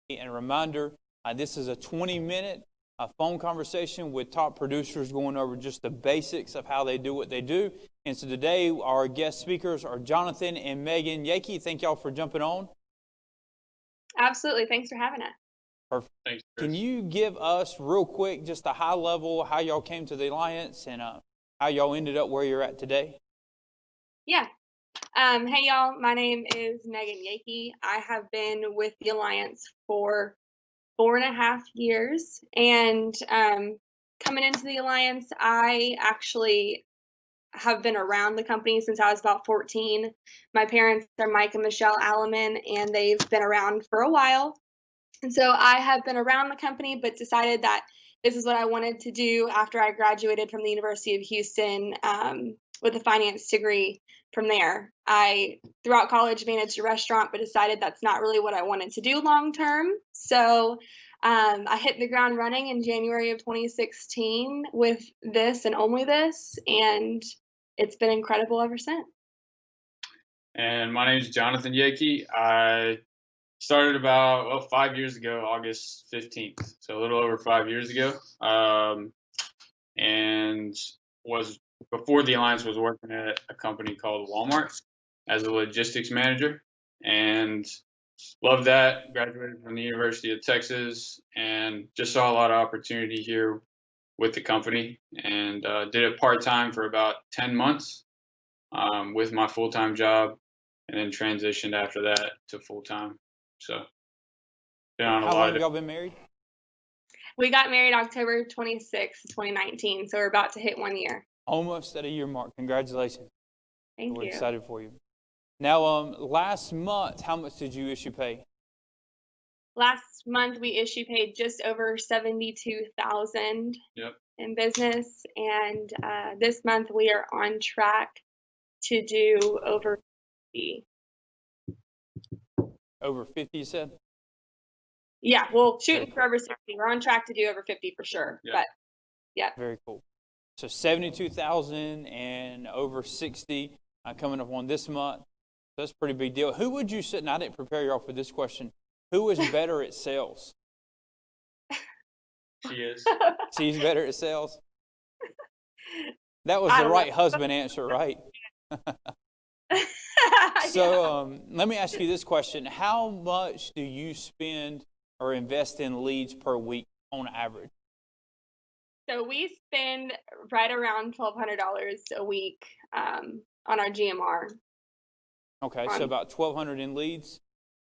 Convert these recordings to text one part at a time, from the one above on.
And a reminder, this is a 20-minute phone conversation with top producers going over just the basics of how they do what they do. And so today our guest speakers are Jonathan and Megan Yeakey. Thank y'all for jumping on. Absolutely. Thanks for having us. Perfect. Thanks, Chris. Can you give us real quick just a high level how y'all came to the Alliance and how y'all ended up where you're at today? Yeah. Hey, y'all. My name is Megan Yeakey. I have been with the Alliance for 4.5 years. And coming into the Alliance, I actually have been around the company since I was about 14. My parents are Mike and Michelle Alleman, and they've been around for a while. And so I have been around the company, but decided that this is what I wanted to do after I graduated from the University of Houston with a finance degree. From there, I, throughout college, managed a restaurant, but decided that's not really what I wanted to do long term. So I hit the ground running in January of 2016 with this and only this, and it's been incredible ever since. And my name is Jonathan Yeaky. I started about 5 years ago, August 15th, so a little over 5 years ago, and was before the Alliance was working at a company called Walmart as a logistics manager, and loved that. Graduated from the University of Texas and just saw a lot of opportunity here with the company, and did it part-time for about 10 months with my full-time job, and then transitioned after that to full-time. So been on a How lot long of have y'all been married? We got married October 26, 2019, so we're about to hit 1 year. Almost at a year mark. Congratulations. Thank We're you. excited for you. Now, last month, how much did you issue pay? Last month we issue paid just over $72,000 Yep. in business, and this month we are on track to do over 50. Over 50, you said? Yeah, well, shooting for over 60. We're on track to do over 50 for sure. Yeah. But yeah. Very cool. So 72,000 and over 60 coming up on this month. That's a pretty big deal. Who would you say, and I didn't prepare y'all for this question, who is better at sales? She is. She's better at sales? That was I the don't right know. husband answer, right? So let me ask you this question. How much do you spend or invest in leads per week on average? So we spend right around $1,200 a week on our GMR. Okay, so about 1,200 in leads.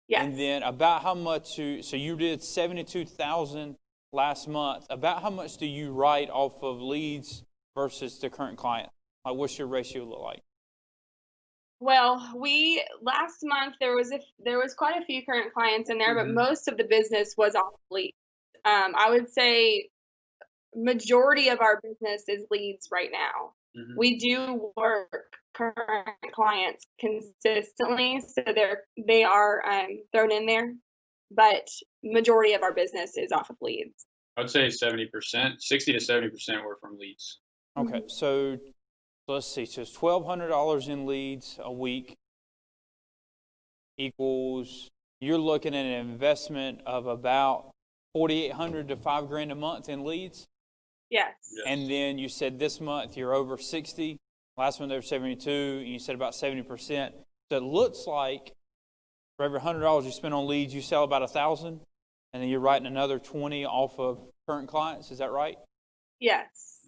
Yes. And then about how much so you did 72,000 last month. About how much do you write off of leads versus the current client? Like, what's your ratio look like? Well, last month there was quite a few current clients in there, but most of the business was off leads. I would say majority of our business is leads right now. We do work current clients consistently, so they are thrown in there, but majority of our business is off of leads. I'd say 70%, 60 to 70% were from leads. Okay, so let's see. So it's $1,200 in leads a week equals, you're looking at an investment of about $4,800 to $5,000 a month in leads. Yes. And then you said this month you're over 60. Last month they were 72, and you said about 70%. So it looks like for every $100 you spend on leads, you sell about 1,000, and then you're writing another 20 off of current clients. Is that right? Yes.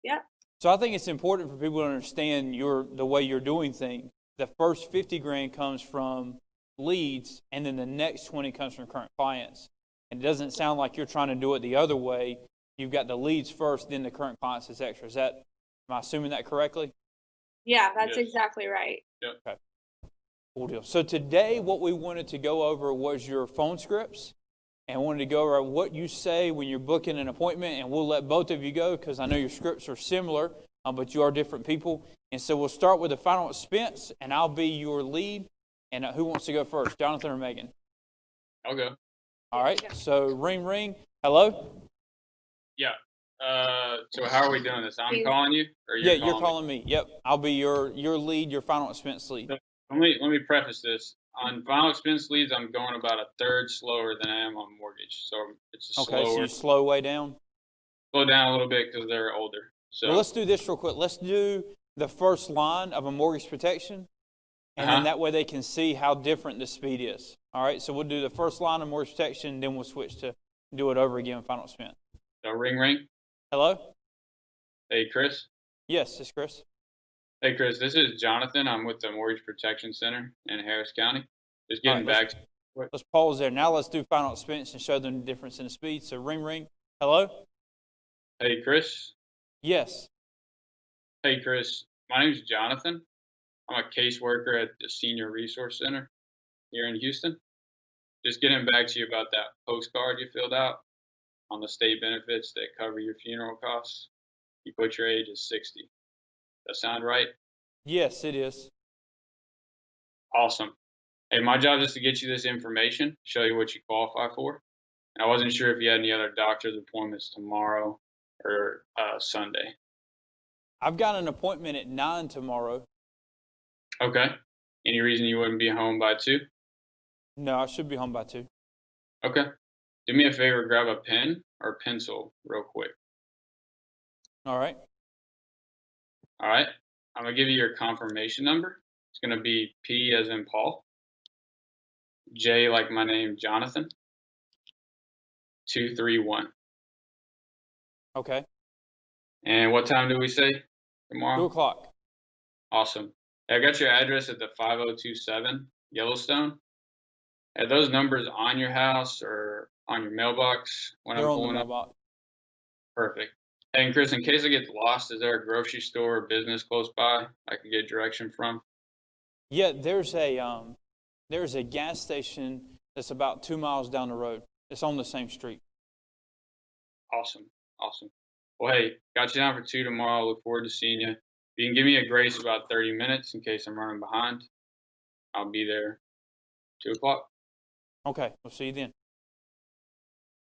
Yeah. So I think it's important for people to understand the way you're doing things. The first $50,000 comes from leads, and then the next 20 comes from current clients. And it doesn't sound like you're trying to do it the other way. You've got the leads first, then the current clients is extra. Am I assuming that correctly? Yeah, that's exactly right. Yep. Okay. Cool deal. So today what we wanted to go over was your phone scripts, and wanted to go over what you say when you're booking an appointment, and we'll let both of you go because I know your scripts are similar, but you are different people. And so we'll start with the final expense, and I'll be your lead. And who wants to go first, Jonathan or Megan? I'll go. All right. So ring, ring. Hello? Yeah. So how are we doing this? I'm calling you? Or you're calling me. Yep. I'll be your lead, your final expense lead. Let me preface this. On final expense leads, I'm going about a third slower than I am on mortgage. So it's a Okay, so slower. you slow way down. Slow down a little bit because they're older. So Well, let's do this real quick. Let's do the first line of a mortgage protection, and then that way they can see how different the speed is. All right, so we'll do the first line of mortgage protection, then we'll switch to do it over again, final expense. So ring. Hello? Hey, Chris. Yes, it's Chris. Hey, Chris. This is Jonathan. I'm with the Mortgage Protection Center in Harris County. Just getting back to you. Let's pause there. Now let's do final expense and show them the difference in the speed. So ring. Hello? Hey, Chris. Yes. Hey, Chris. My name is Jonathan. I'm a caseworker at the Senior Resource Center here in Houston. Just getting back to you about that postcard you filled out on the state benefits that cover your funeral costs. You put your age as 60. Does that sound right? Yes, it is. Awesome. Hey, my job is to get you this information, show you what you qualify for. And I wasn't sure if you had any other doctor's appointments tomorrow or Sunday. I've got an appointment at 9 tomorrow. Okay. Any reason you wouldn't be home by 2? No, I should be home by 2. Okay. Do me a favor, grab a pen or pencil real quick. All right. All right. I'm going to give you your confirmation number. It's going to be P as in Paul, J like my name, Jonathan, 231. Okay. And what time do we say tomorrow? 2 o'clock. Awesome. I got your address at the 5027 Yellowstone. Are those numbers on your house or on your mailbox when They're I'm on the pulling up? mailbox. Perfect. And Chris, in case I get lost, is there a grocery store or business close by I can get direction from? Yeah, there's a gas station that's about 2 miles down the road. It's on the same street. Awesome. Well, hey, got you down for 2 tomorrow. Look forward to seeing you. If you can give me a grace about 30 minutes in case I'm running behind, I'll be there 2 o'clock. Okay, we'll see you then.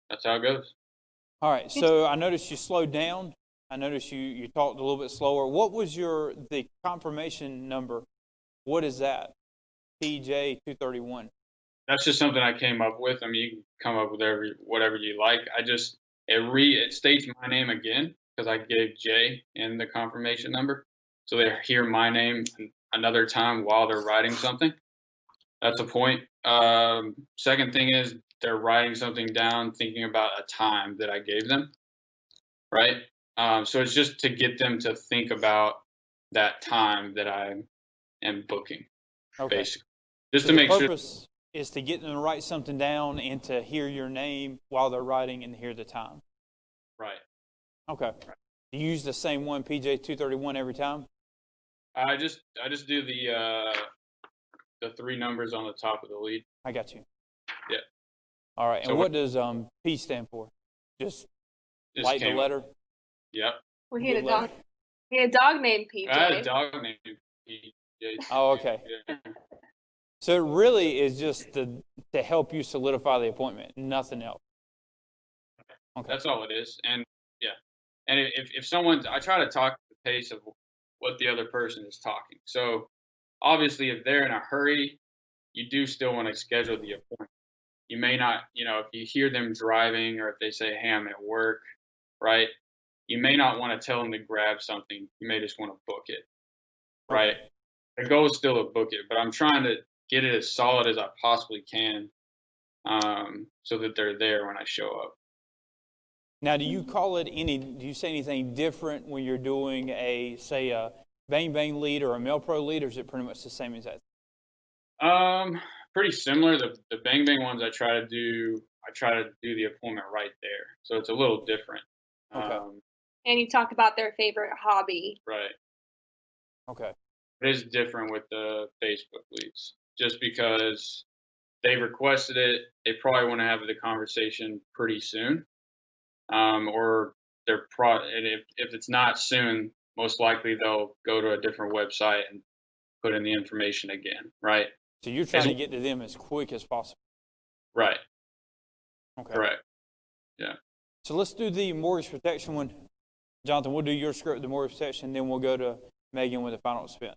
That's how it goes. All right, so I noticed you slowed down. I noticed you talked a little bit slower. What was the confirmation number? What is that? PJ231. That's just something I came up with. I mean, you can come up with whatever you like. It states my name again because I gave Jay in the confirmation number. So they hear my name another time while they're writing something. That's a point. Second thing is they're writing something down thinking about a time that I gave them, right? So it's just to get them to think about that time that I am booking, basically. Just so to make sure. The purpose is to get them to write something down and to hear your name while they're writing and hear the time. Right. Okay. Right. Do you use the same one, PJ231, every time? I just do the 3 numbers on the top of the lead. I got you. Yeah. All right. And so what does P stand for? Just light the letter? Yep. Well, he had a dog. He had a dog named PJ. I had a dog named PJ. Oh, okay. Yeah. So it really is just to help you solidify the appointment, nothing else. Okay. That's all it is. And yeah. And if someone's, I try to talk at the pace of what the other person is talking. So obviously if they're in a hurry, you do still want to schedule the appointment. You may not, if you hear them driving or if they say, hey, I'm at work, right? You may not want to tell them to grab something. You may just want to book it, right? The goal is still to book it, but I'm trying to get it as solid as I possibly can so that they're there when I show up. Now, do you say anything different when you're doing a Bang Bang lead or a Mail Pro lead, or is it pretty much the same as that? Pretty similar. The Bang Bang ones I try to do the appointment right there. So it's a little different. Okay. And you talk about their favorite hobby. Right. Okay. It is different with the Facebook leads. Just because they requested it, they probably want to have the conversation pretty soon. Or and if it's not soon, most likely they'll go to a different website and put in the information again, right? So you're trying to get to them as quick as possible. Right. Okay. Correct. Yeah. So let's do the mortgage protection one. Jonathan, we'll do your script, the mortgage protection, then we'll go to Megan with the final expense.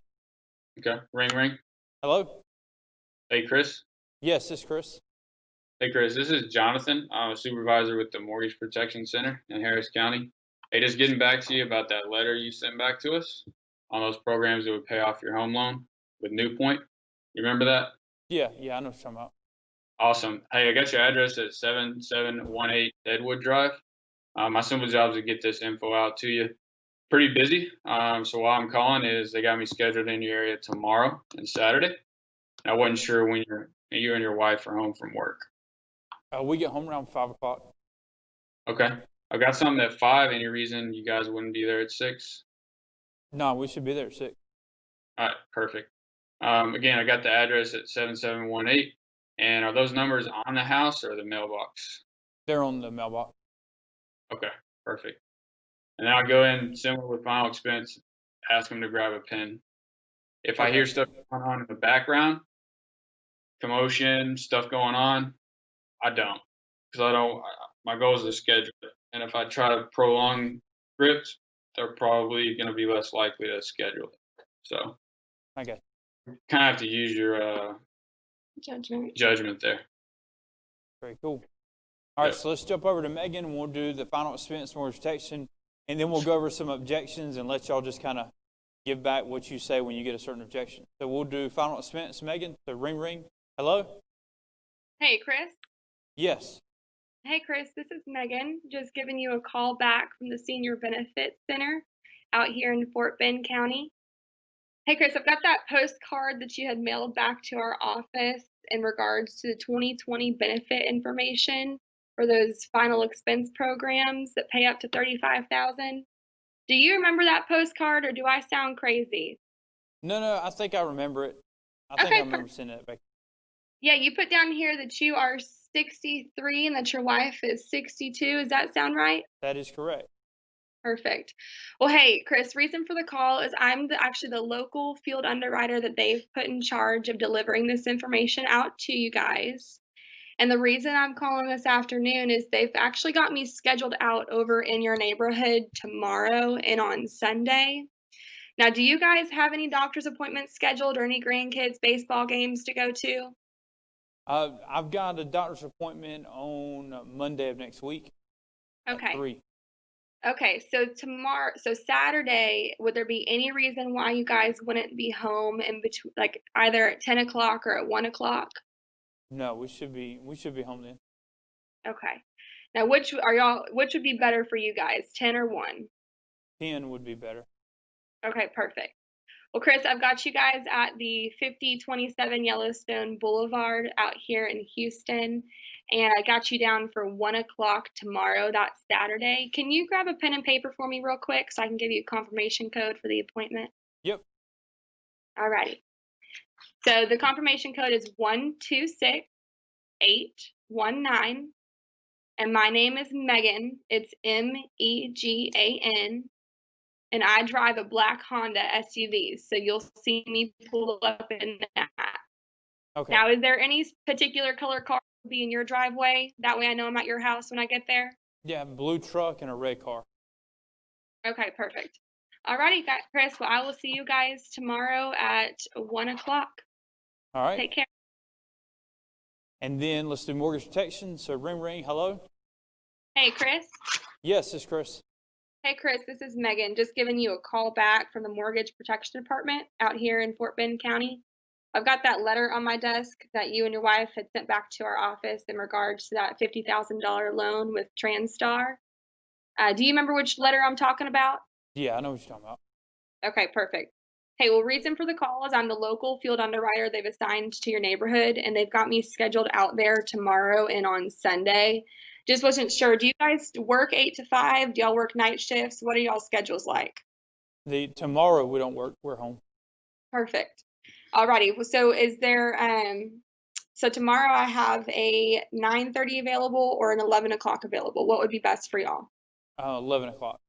Okay. Ring. Hello? Hey, Chris. Yes, this is Chris. Hey, Chris. This is Jonathan. I'm a supervisor with the Mortgage Protection Center in Harris County. Hey, just getting back to you about that letter you sent back to us on those programs that would pay off your home loan with New Point. You remember that? Yeah, I know what you're talking about. Awesome. Hey, I got your address at 7718 Deadwood Drive. My simple job is to get this info out to you. Pretty busy. So why I'm calling is they got me scheduled in your area tomorrow and Saturday. I wasn't sure when you and your wife are home from work. We get home around 5 o'clock. Okay. I got something at 5. Any reason you guys wouldn't be there at 6? No, we should be there at 6. All right, perfect. Again, I got the address at 7718. And are those numbers on the house or the mailbox? They're on the mailbox. Okay, perfect. And then I'll go in, similar with final expense, ask them to grab a pen. If I hear stuff going on in the background, commotion, stuff going on, I don't. Because my goal is to schedule it. And if I try to prolong scripts, they're probably going to be less likely to schedule it. So, Okay. kind of have to use your judgment there. Very cool. All right, Yep. so let's jump over to Megan, and we'll do the final expense mortgage protection, and then we'll go over some objections and let y'all just kind of give back what you say when you get a certain objection. So we'll do final expense, Megan. So ring. Hello? Hey, Chris. Yes. Hey, Chris, this is Megan, just giving you a call back from the Senior Benefits Center out here in Fort Bend County. Hey, Chris, I've got that postcard that you had mailed back to our office in regards to the 2020 benefit information for those final expense programs that pay up to $35,000. Do you remember that postcard, or do I sound crazy? No, I think I remember it. I think I remember seeing it back. Yeah, you put down here that you are 63 and that your wife is 62. Does that sound right? That is correct. Perfect. Well, hey, Chris, reason for the call is I'm actually the local field underwriter that they've put in charge of delivering this information out to you guys. And the reason I'm calling this afternoon is they've actually got me scheduled out over in your neighborhood tomorrow and on Sunday. Now, do you guys have any doctor's appointments scheduled or any grandkids baseball games to go to? I've got a doctor's appointment on Monday of next week. Okay. At 3. Okay, so Saturday, would there be any reason why you guys wouldn't be home in between, like either at 10 o'clock or at 1 o'clock? No, we should be home then. Okay. Now, which would be better for you guys, 10 or 1? 10 would be better. Okay, perfect. Well, Chris, I've got you guys at the 5027 Yellowstone Boulevard out here in Houston, and I got you down for 1 o'clock tomorrow, that's Saturday. Can you grab a pen and paper for me real quick so I can give you a confirmation code for the appointment? Yep. All righty. So the confirmation code is 126819, and my name is Megan. It's Megan. And I drive a black Honda SUV, so you'll see me pull up in that. Okay. Now, is there any particular color car will be in your driveway? That way I know I'm at your house when I get there. Yeah, blue truck and a red car. Okay, perfect. Alrighty, Chris. Well, I will see you guys tomorrow at 1 o'clock. All right. Take care. And then let's do mortgage protection. So ring. Hello? Hey, Chris. Yes, this is Chris. Hey, Chris, this is Megan, just giving you a call back from the Mortgage Protection Department out here in Fort Bend County. I've got that letter on my desk that you and your wife had sent back to our office in regards to that $50,000 loan with Transtar. Do you remember which letter I'm talking about? Yeah, I know what you're talking about. Okay, perfect. Hey, well, reason for the call is I'm the local field underwriter they've assigned to your neighborhood, and they've got me scheduled out there tomorrow and on Sunday. Just wasn't sure. Do you guys work 8 to 5? Do y'all work night shifts? What are y'all schedules like? Tomorrow we don't work. We're home. Perfect. Alrighty. So is there so tomorrow I have a 9:30 available or an 11 o'clock available. What would be best for y'all? 11 o'clock.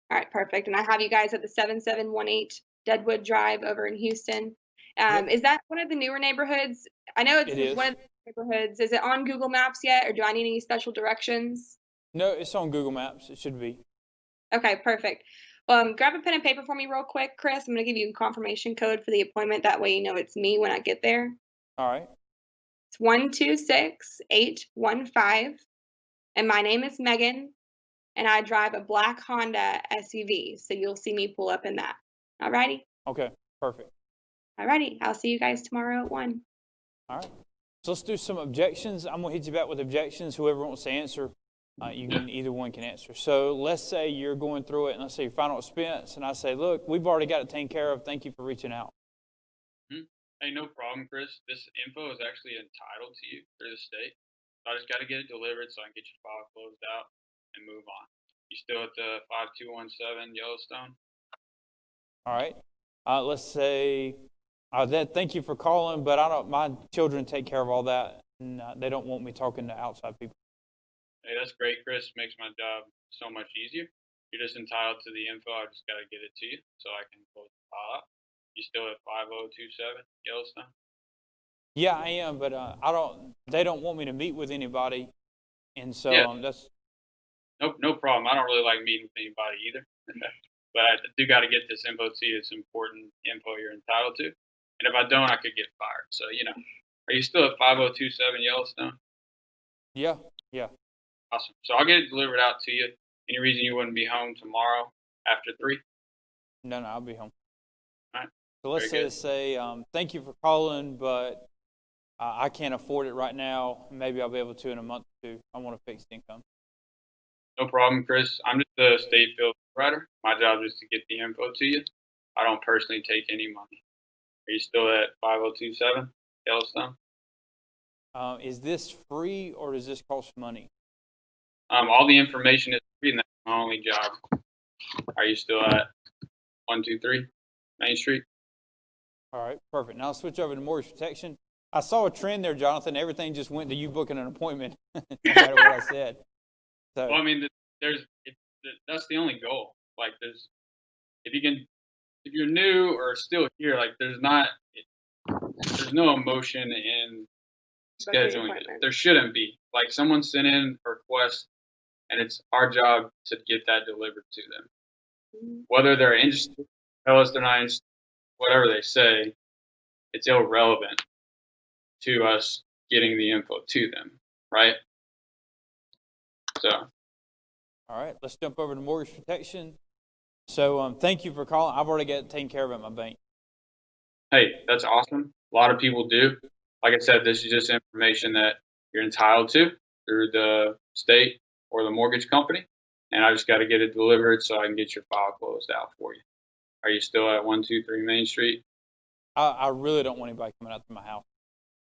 All right, perfect. And I have you guys at the 7718 Deadwood Drive over in Houston. Yep. Is that one of the newer neighborhoods? I know It is. one of the neighborhoods. Is it on Google Maps yet, or do I need any special directions? No, it's on Google Maps. It should be. Okay, perfect. Grab a pen and paper for me real quick, Chris. I'm going to give you a confirmation code for the appointment. That way you know it's me when I get there. All right. It's 126815. And my name is Megan, and I drive a black Honda SUV. So you'll see me pull up in that. Alrighty? Okay, perfect. Alrighty. I'll see you guys tomorrow at 1. All right. So let's do some objections. I'm going to hit you back with objections. Whoever wants to answer, either one can answer. So let's say you're going through it, and let's say your final expense, and I say, look, we've already got it taken care of. Thank you for reaching out. Hey, no problem, Chris. This info is actually entitled to you through the state. So I just got to get it delivered so I can get your file closed out and move on. You still at the 5217 Yellowstone? All right. Let's say thank you for calling, but my children take care of all that, and they don't want me talking to outside people. Hey, that's great, Chris. Makes my job so much easier. You're just entitled to the info. I just got to get it to you so I can close the file out. You still at 5027 Yellowstone? Yeah, I am, but they don't want me to meet with anybody, and so that's. No problem. I don't really like meeting with anybody either, but I do got to get this info to you. It's important info you're entitled to, and if I don't, I could get fired. So are you still at 5027 Yellowstone? Yeah. Awesome. So I'll get it delivered out to you. Any reason you wouldn't be home tomorrow after 3? No, I'll be home. All right. So let's say, thank you for calling, but I can't afford it right now. Maybe I'll be able to in a month or 2. I want a fixed income. No problem, Chris. I'm just a state field writer. My job is to get the info to you. I don't personally take any money. Are you still at 5027 Yellowstone? Is this free or does this cost money? All the information is free, and that's my only job. Are you still at 123 Main Street? All right, perfect. Now let's switch over to mortgage protection. I saw a trend there, Jonathan. Everything just went to you booking an appointment, no matter what I said. So, well, I mean, that's the only goal. Like, if you're new or still here, like, there's no emotion in scheduling it. There shouldn't be. Like, someone sent in a request, and it's our job to get that delivered to them. Whether they're interested, tell us they're not interested, whatever they say, it's irrelevant to us getting the info to them, right? So. All right, let's jump over to mortgage protection. So thank you for calling. I've already got it taken care of at my bank. Hey, that's awesome. A lot of people do. Like I said, this is just information that you're entitled to through the state or the mortgage company, and I just got to get it delivered so I can get your file closed out for you. Are you still at 123 Main Street? I really don't want anybody coming out to my house.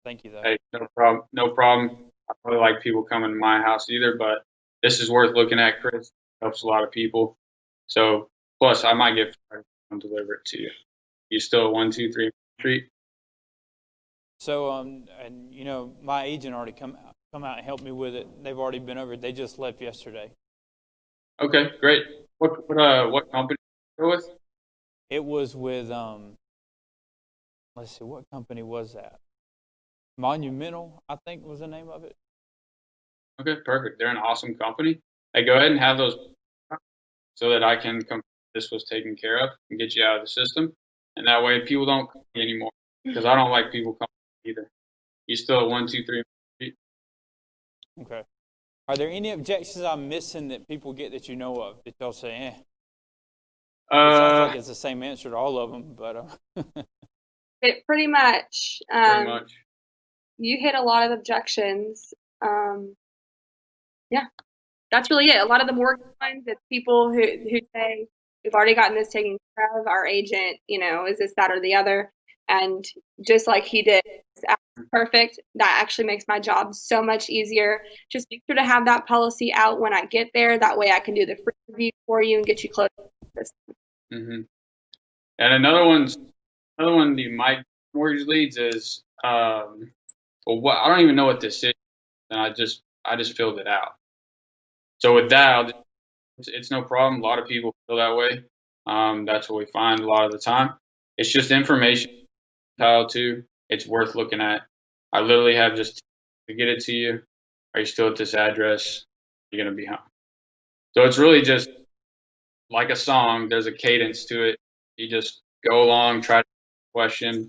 Thank you, though. Hey, no problem. No problem. I don't really like people coming to my house either, but this is worth looking at, Chris. Helps a lot of people. So, plus, I might get fired and deliver it to you. You still at 123 Main Street? So, and my agent already come out and helped me with it. They've already been over it. They just left yesterday. Okay, great. What company did you go with? It was with let's see, what company was that? Monumental, I think was the name of it. Okay, perfect. They're an awesome company. Hey, go ahead and have those so that I can come. This was taken care of and get you out of the system, and that way people don't call me anymore because I don't like people calling me either. You still at 123 Main Street? Okay. Are there any objections I'm missing that people get that you know of that they'll say, It sounds like it's the same answer to all of them, but It pretty much. Pretty much. You hit a lot of objections. Yeah, that's really it. A lot of the mortgage ones, it's people who say, we've already gotten this taken care of. Our agent, is this, that, or the other. And just like he did, it's perfect. That actually makes my job so much easier. Just make sure to have that policy out when I get there. That way I can do the free review for you and get you close to this. Mm-hmm. And another one you might mortgage leads is I don't even know what this is, and I just filled it out. So with that, it's no problem. A lot of people feel that way. That's what we find a lot of the time. It's just information entitled to. It's worth looking at. I literally have just to get it to you. Are you still at this address? You're gonna be home. So it's really just like a song. There's a cadence to it. You just go along, try to question,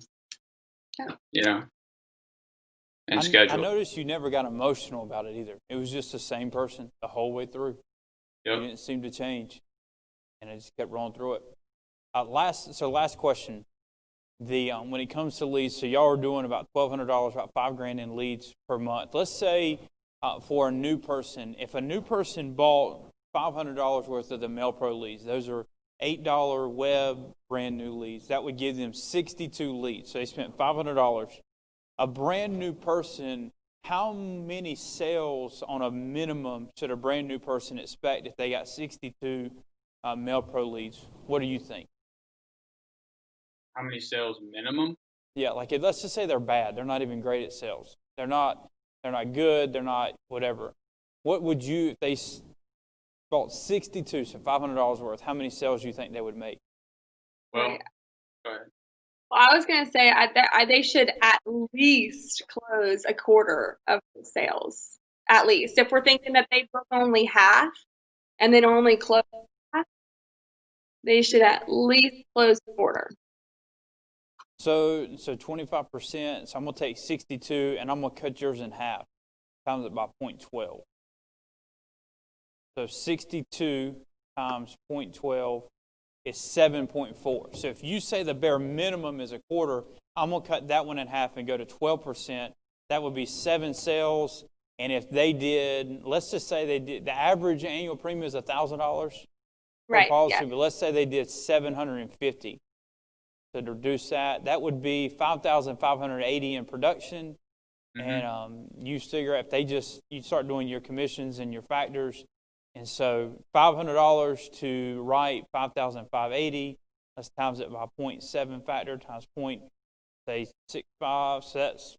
and and schedule. I noticed you never got emotional about it either. It was just the same person the whole way through. Yep. You didn't seem to change, and I just kept rolling through it. Last question. When it comes to leads, so y'all are doing about $1,200, about $5,000 in leads per month. Let's say for a new person, if a new person bought $500 worth of the MailPro leads, those are $8 web brand new leads. That would give them 62 leads. So they spent $500. A brand new person, how many sales on a minimum should a brand new person expect if they got 62 MailPro leads? What do you think? How many sales minimum? Yeah, like let's just say they're bad. They're not even great at sales. They're not good. They're not whatever. What would you, if they bought 62, so $500 worth, how many sales do you think they would make? Well, go ahead. Well, I was going to say they should at least close a quarter of the sales. At least. If we're thinking that they book only half and then only close half, they should at least close a quarter. So 25%, so I'm going to take 62 and I'm going to cut yours in half, times it by 0.12. So 62 times 0.12 is 7.4. So if you say the bare minimum is a quarter, I'm going to cut that one in half and go to 12%. That would be 7 sales. And if they did, let's just say they did, the average annual premium is $1,000 per policy, yeah. But let's say they did 750. To reduce that would be 5,580 in production. Mm-hmm. And you figure if you start doing your commissions and your factors. And so $500 to write 5,580, let's times it by 0.7 factor times 0.65, so that's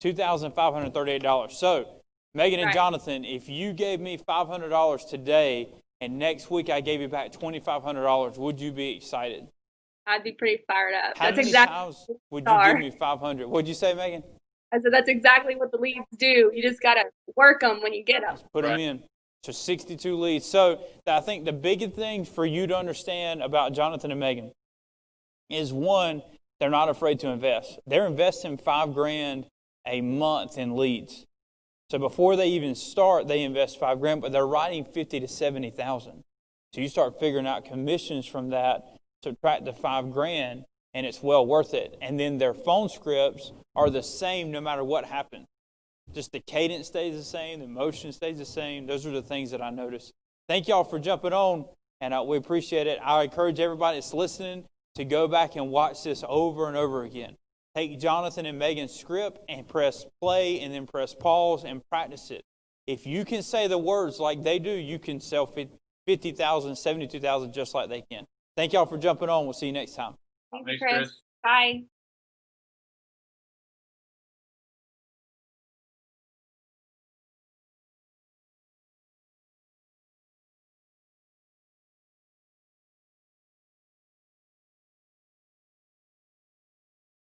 $2,538. So Megan and Jonathan, if you gave me $500 today and next week I gave you back $2,500, would you be excited? I'd be pretty fired up. How many times would you give me 500? What'd you say, Megan? I said that's exactly what the leads do. You just got to work them when you get them. Just put them in. So 62 leads. So I think the biggest thing for you to understand about Jonathan and Megan is, one, they're not afraid to invest. They're investing $5,000 a month in leads. So before they even start, they invest $5,000, but they're writing $50,000 to $70,000. So you start figuring out commissions from that. Subtract the $5,000 and it's well worth it. And then their phone scripts are the same no matter what happens. Just the cadence stays the same, the motion stays the same. Those are the things that I noticed. Thank y'all for jumping on, and we appreciate it. I encourage everybody that's listening to go back and watch this over and over again. Take Jonathan and Megan's script and press play and then press pause and practice it. If you can say the words like they do, you can sell 50,000, 72,000 just like they can. Thank y'all for jumping on. We'll see you next time. Thanks, Chris. Bye.